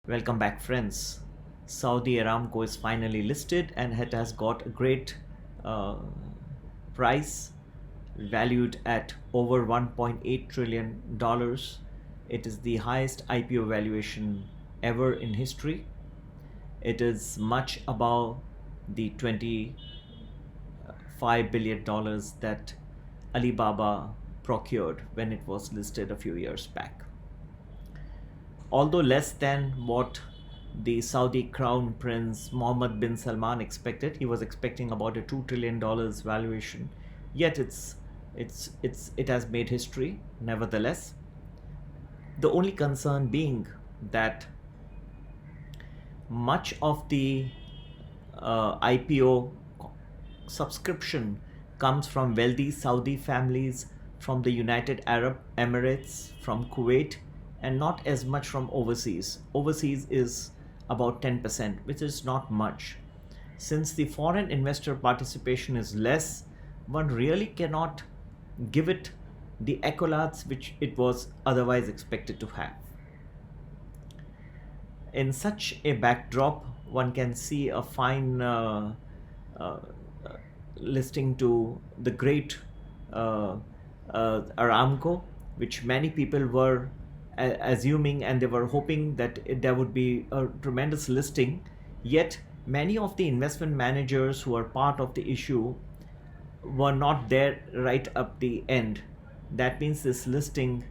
Welcome back, friends. Saudi Aramco is finally listed and it has got a great uh, price, valued at over $1.8 trillion. It is the highest IPO valuation ever in history. It is much above the $25 billion that Alibaba procured when it was listed a few years back. Although less than what the Saudi Crown Prince Mohammed bin Salman expected, he was expecting about a $2 trillion valuation. Yet it has made history nevertheless. The only concern being that much of the IPO subscription comes from wealthy Saudi families, from the United Arab Emirates, from Kuwait, and not as much from overseas. Overseas is about 10%, which is not much. Since the foreign investor participation is less, one really cannot give it the accolades which it was otherwise expected to have. In such a backdrop, one can see a fine uh, listing to the great Aramco, which many people were assuming, and they were hoping that there would be a tremendous listing. Yet many of the investment managers who are part of the issue were not there right up the end. That means this listing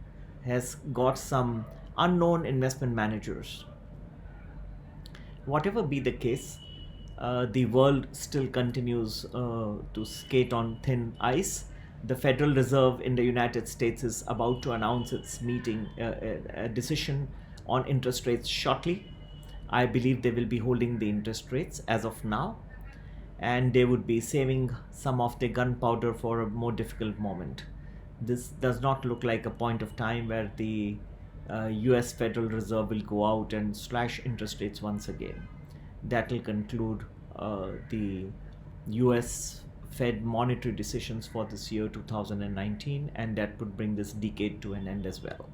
has got some unknown investment managers. Whatever be the case, the world still continues to skate on thin ice. The Federal Reserve in the United States is about to announce its a decision on interest rates shortly. I believe they will be holding the interest rates as of now, and they would be saving some of the gunpowder for a more difficult moment. This does not look like a point of time where the US Federal Reserve will go out and slash interest rates once again. That will conclude the US Fed monetary decisions for this year 2019, and that would bring this decade to an end as well.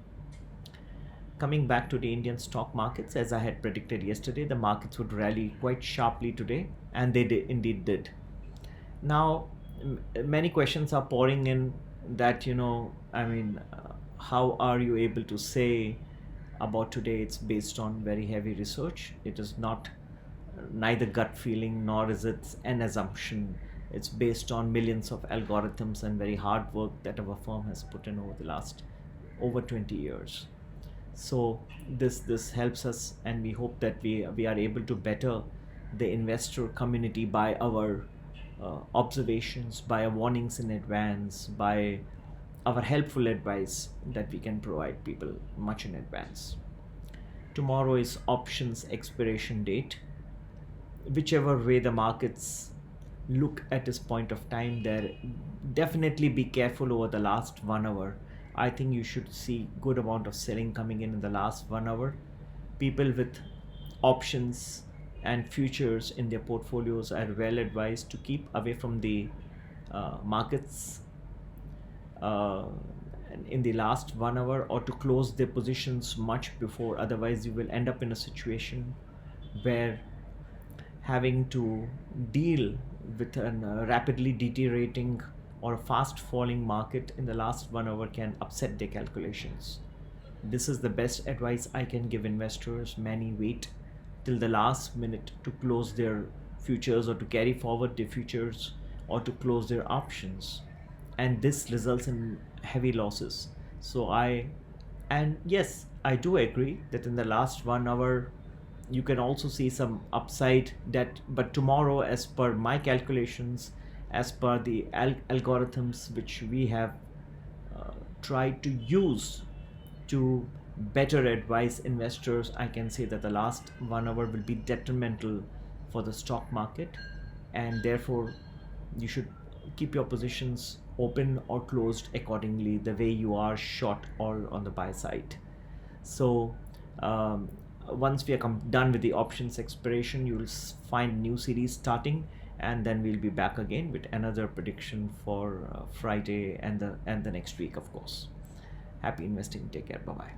Coming back to the Indian stock markets, as I had predicted yesterday, the markets would rally quite sharply today, and they indeed did. Now, many questions are pouring in that, how are you able to say about today it's based on very heavy research? It is not neither gut feeling nor is it an assumption. It's based on millions of algorithms and very hard work that our firm has put in over the last over 20 years. So this helps us, and we hope that we are able to better the investor community by our observations, by our warnings in advance, by our helpful advice that we can provide people much in advance. Tomorrow is options expiration date. Whichever way the markets look at this point of time, there definitely be careful over the last 1 hour. I think you should see good amount of selling coming in the last 1 hour. People with options and futures in their portfolios are well advised to keep away from the markets in the last 1 hour, or to close their positions much before. Otherwise you will end up in a situation where having to deal with a rapidly deteriorating or fast falling market in the last 1 hour can upset their calculations. This is the best advice I can give investors. Many wait till the last minute to close their futures, or to carry forward their futures, or to close their options, and this results in heavy losses. Yes, I do agree that in the last 1 hour you can also see some upside, but tomorrow, as per my calculations, as per the algorithms which we have tried to use to better advise investors, I can say that the last 1 hour will be detrimental for the stock market, and therefore you should keep your positions open or closed accordingly, the way you are short or on the buy side. So once we are done with the options expiration, you will find new series starting, and then we'll be back again with another prediction for Friday and the next week, of course. Happy investing. Take care. Bye bye.